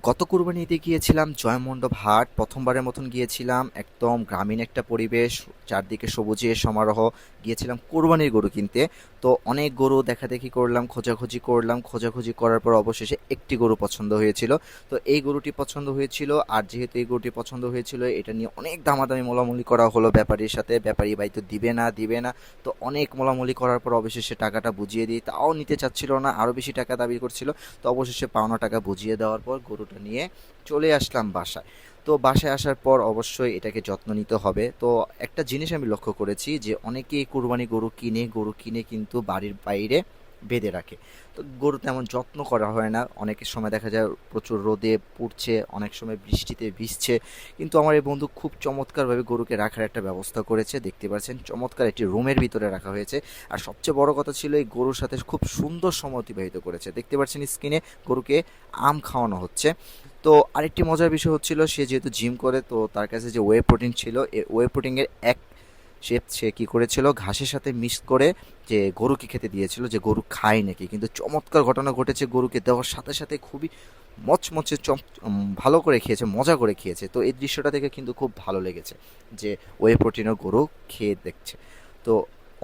গত কুরবানিতে গিয়েছিলাম জয়মণ্ডপ হাট। প্রথমবারের মতন গিয়েছিলাম, একদম গ্রামীণ একটা পরিবেশ, চারদিকে সবুজের সমারোহ। গিয়েছিলাম কোরবানির গরু কিনতে। তো অনেক গরু দেখাদেখি করলাম, খোঁজাখুঁজি করলাম, খোঁজাখুঁজি করার পর অবশেষে একটি গরু পছন্দ হয়েছিল। তো এই গরুটি পছন্দ হয়েছিল, আর যেহেতু এই গরুটি পছন্দ হয়েছিল এটা নিয়ে অনেক দামাদামি মোলামুলি করা হলো ব্যাপারীর সাথে। ব্যাপারী ভাই তো দিবে না দিবে না। তো অনেক মোলামুলি করার পর অবশেষে টাকাটা বুঝিয়ে দিই, তাও নিতে চাচ্ছিল না, আরও বেশি টাকা দাবি করছিল। তো অবশেষে পাওনা টাকা বুঝিয়ে দেওয়ার পর গরুটা নিয়ে চলে আসলাম বাসায়। তো বাসায় আসার পর অবশ্যই এটাকে যত্ন নিতে হবে। তো একটা জিনিস আমি লক্ষ্য করেছি যে অনেকেই কুরবানি গরু কিনে কিন্তু বাড়ির বাইরে বেঁধে রাখে। তো গরু তেমন যত্ন করা হয় না, অনেকের সময় দেখা যায় প্রচুর রোদে পুড়ছে, অনেক সময় বৃষ্টিতে ভিজছে। কিন্তু আমার এই বন্ধু খুব চমৎকারভাবে গরুকে রাখার একটা ব্যবস্থা করেছে, দেখতে পাচ্ছেন চমৎকার একটি রুমের ভিতরে রাখা হয়েছে। আর সবচেয়ে বড় কথা ছিল এই গরুর সাথে খুব সুন্দর সময় অতিবাহিত করেছে, দেখতে পাচ্ছেন স্ক্রিনে গরুকে আম খাওয়ানো হচ্ছে। তো আরেকটি মজার বিষয় হচ্ছিল, সে যেহেতু জিম করে তো তার কাছে যে ওয়ে প্রোটিন ছিল, এই ওয়ে প্রোটিনের এক সে কী করেছিল ঘাসের সাথে মিক্স করে যে গরুকে খেতে দিয়েছিল, যে গরু খায় নাকি। কিন্তু চমৎকার ঘটনা ঘটেছে, গরুকে দেওয়ার সাথে সাথে খুবই মচমচে ভালো করে খেয়েছে, মজা করে খেয়েছে। তো এই দৃশ্যটা দেখে কিন্তু খুব ভালো লেগেছে যে ওয়ে প্রোটিনের গরু খেয়ে দেখছে। তো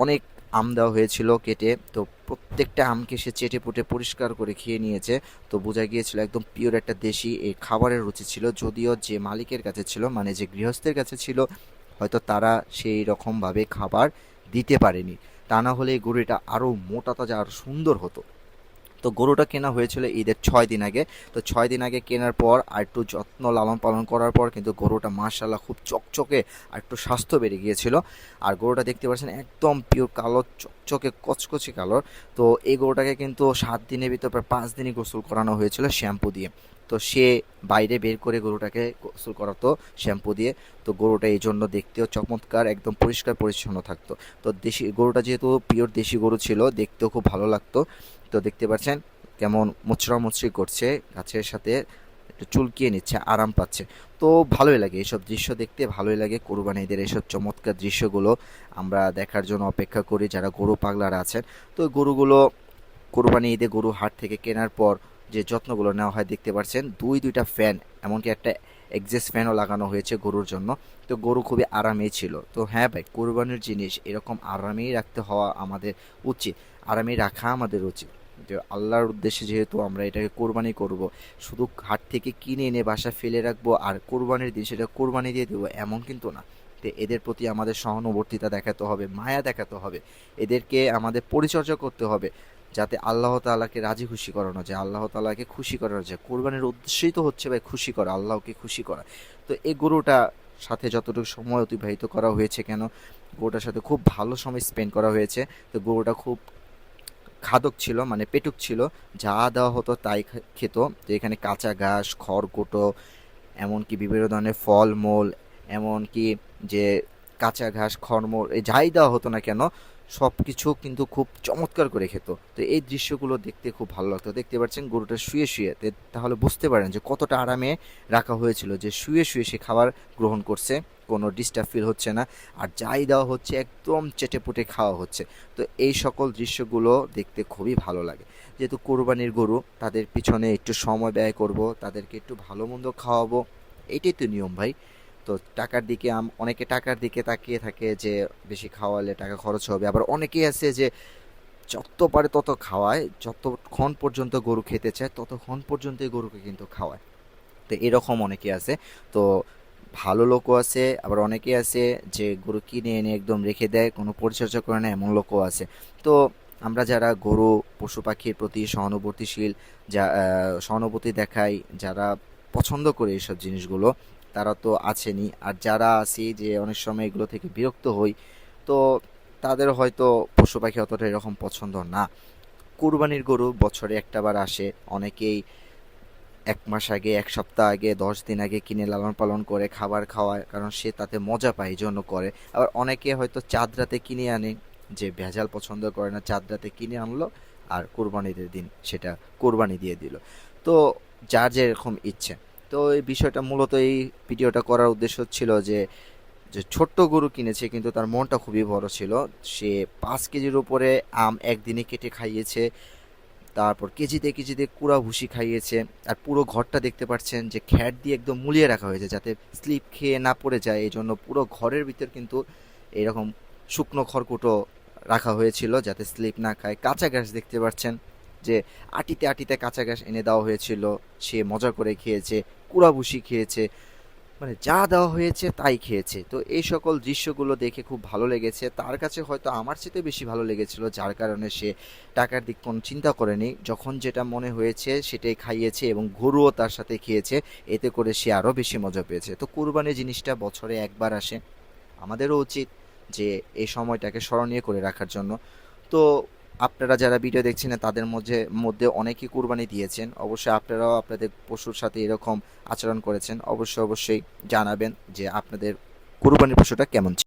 অনেক আম দেওয়া হয়েছিল কেটে, তো প্রত্যেকটা আমকে সে চেটে পুটে পরিষ্কার করে খেয়ে নিয়েছে। তো বোঝা গিয়েছিল একদম পিওর একটা দেশি এই খাবারের রুচি ছিল। যদিও যে মালিকের কাছে ছিল, মানে যে গৃহস্থের কাছে ছিল, হয়তো তারা সেই রকমভাবে খাবার দিতে পারেনি। তা না হলে এই গরুটা আরও মোটা তাজা আরও সুন্দর হতো। তো গরুটা কেনা হয়েছিল ঈদের 6 দিন আগে। তো 6 দিন আগে কেনার পর আর একটু যত্ন লালন পালন করার পর কিন্তু গরুটা মাশাল্লাহ খুব চকচকে আর একটু স্বাস্থ্য বেড়ে গিয়েছিল। আর গরুটা দেখতে পাচ্ছেন একদম পিওর কালো, চকচকে কচকচে কালো। তো এই গরুটাকে কিন্তু 7 দিনের ভিতর প্রায় 5 দিনই গোসল করানো হয়েছিল শ্যাম্পু দিয়ে। তো সে বাইরে বের করে গরুটাকে গোসল করাতো শ্যাম্পু দিয়ে। তো গরুটা এই জন্য দেখতেও চমৎকার, একদম পরিষ্কার পরিচ্ছন্ন থাকতো। তো দেশি গরুটা যেহেতু পিওর দেশি গরু ছিল, দেখতেও খুব ভালো লাগতো। তো দেখতে পাচ্ছেন কেমন মুচড়ামুচড়ি করছে, গাছের সাথে একটু চুলকিয়ে নিচ্ছে, আরাম পাচ্ছে। তো ভালোই লাগে এইসব দৃশ্য দেখতে, ভালোই লাগে কোরবানিদের এইসব চমৎকার দৃশ্যগুলো আমরা দেখার জন্য অপেক্ষা করি যারা গরু পাগলারা আছেন। তো গরুগুলো কোরবানি ঈদে গরু হাট থেকে কেনার পর যে যত্নগুলো নেওয়া হয়, দেখতে পাচ্ছেন দুইটা ফ্যান, এমনকি একটা এক্সস্ট ফ্যানও লাগানো হয়েছে গরুর জন্য। তো গরু খুবই আরামেই ছিল। তো হ্যাঁ ভাই, কোরবানির জিনিস এরকম আরামেই রাখতে হওয়া আমাদের উচিত, আরামেই রাখা আমাদের উচিত। যে আল্লাহর উদ্দেশ্যে যেহেতু আমরা এটাকে কোরবানি করব, শুধু হাট থেকে কিনে এনে বাসা ফেলে রাখবো আর কোরবানির দিন সেটা কোরবানি দিয়ে দেবো এমন কিন্তু না। তো এদের প্রতি আমাদের সহানুভূতিতা দেখাতে হবে, মায়া দেখাতে হবে, এদেরকে আমাদের পরিচর্যা করতে হবে, যাতে আল্লাহ তাআলাকে রাজি খুশি করানো যায়, আল্লাহ তাআলাকে খুশি করানো যায়। কোরবানির উদ্দেশ্যই তো হচ্ছে ভাই খুশি করা, আল্লাহকে খুশি করা। তো এই গরুটা সাথে যতটুকু সময় অতিবাহিত করা হয়েছে, কেন গরুটার সাথে খুব ভালো সময় স্পেন্ড করা হয়েছে। তো গরুটা খুব খাদক ছিল, মানে পেটুক ছিল, যা দেওয়া হতো তাই খেত। তো এখানে কাঁচা ঘাস, খড়কুটো, এমনকি বিভিন্ন ধরনের ফলমূল, এমনকি যে কাঁচা ঘাস, খড়মূল, এই যাই দেওয়া হতো না কেন সব কিছু কিন্তু খুব চমৎকার করে খেত। তো এই দৃশ্যগুলো দেখতে খুব ভালো লাগতো। দেখতে পাচ্ছেন গরুটা শুয়ে শুয়ে, তাহলে বুঝতে পারেন যে কতটা আরামে রাখা হয়েছিল, যে শুয়ে শুয়ে সে খাবার গ্রহণ করছে, কোনো ডিস্টার্ব ফিল হচ্ছে না। আর যাই দেওয়া হচ্ছে একদম চেটেপুটে খাওয়া হচ্ছে। তো এই সকল দৃশ্যগুলো দেখতে খুবই ভালো লাগে। যেহেতু কোরবানির গরু, তাদের পিছনে একটু সময় ব্যয় করব, তাদেরকে একটু ভালো মন্দ খাওয়াবো, এইটাই তো নিয়ম ভাই। তো টাকার দিকে অনেকে টাকার দিকে তাকিয়ে থাকে যে বেশি খাওয়ালে টাকা খরচ হবে, আবার অনেকেই আছে যে যত পারে তত খাওয়ায়, যতক্ষণ পর্যন্ত গরু খেতে চায় ততক্ষণ পর্যন্তই গরুকে কিন্তু খাওয়ায়। তো এরকম অনেকে আছে। তো ভালো লোকও আছে, আবার অনেকে আছে যে গরু কিনে এনে একদম রেখে দেয়, কোনো পরিচর্যা করে না, এমন লোকও আছে। তো আমরা যারা গরু পশু পাখির প্রতি সহানুভূতিশীল, যা সহানুভূতি দেখাই, যারা পছন্দ করে এইসব জিনিসগুলো, তারা তো আছেনই। আর যারা আছি যে অনেক সময় এগুলো থেকে বিরক্ত হই, তো তাদের হয়তো পশু পাখি অতটা এরকম পছন্দ না। কুরবানির গরু বছরে একটা বার আসে, অনেকেই 1 মাস আগে, 1 সপ্তাহ আগে, 10 দিন আগে কিনে লালন পালন করে খাবার খাওয়ায়, কারণ সে তাতে মজা পায় এই জন্য করে। আবার অনেকে হয়তো চাঁদ রাতে কিনে আনে, যে ভেজাল পছন্দ করে না, চাঁদ রাতে কিনে আনলো আর কোরবানিদের দিন সেটা কোরবানি দিয়ে দিল। তো যার যেরকম ইচ্ছে। তো এই বিষয়টা মূলত এই ভিডিওটা করার উদ্দেশ্য ছিল যে যে ছোট্ট গরু কিনেছে কিন্তু তার মনটা খুবই বড় ছিল। সে 5 কেজির উপরে আম একদিনে কেটে খাইয়েছে, তারপর কেজিতে কেজিতে কুড়া ভুসি খাইয়েছে। আর পুরো ঘরটা দেখতে পাচ্ছেন যে খ্যাট দিয়ে একদম মুলিয়ে রাখা হয়েছে যাতে স্লিপ খেয়ে না পড়ে যায়, এই জন্য পুরো ঘরের ভিতর কিন্তু এরকম শুকনো খড়কুটো রাখা হয়েছিল যাতে স্লিপ না খায়। কাঁচা ঘাস দেখতে পাচ্ছেন যে আটিতে আটিতে কাঁচা ঘাস এনে দেওয়া হয়েছিল, সে মজা করে খেয়েছে, কুড়া ভুসি খেয়েছে, মানে যা দেওয়া হয়েছে তাই খেয়েছে। তো এই সকল দৃশ্যগুলো দেখে খুব ভালো লেগেছে, তার কাছে হয়তো আমার চেয়ে বেশি ভালো লেগেছিল, যার কারণে সে টাকার দিক কোনো চিন্তা করেনি, যখন যেটা মনে হয়েছে সেটাই খাইয়েছে এবং গরুও তার সাথে খেয়েছে, এতে করে সে আরও বেশি মজা পেয়েছে। তো কুরবানি জিনিসটা বছরে একবার আসে, আমাদেরও উচিত যে এই সময়টাকে স্মরণীয় করে রাখার জন্য। তো আপনারা যারা ভিডিও দেখছেন তাদের মধ্যে মধ্যে অনেকেই কুরবানি দিয়েছেন, অবশ্যই আপনারাও আপনাদের পশুর সাথে এরকম আচরণ করেছেন, অবশ্যই অবশ্যই জানাবেন যে আপনাদের কুরবানির পশুটা কেমন ছিল।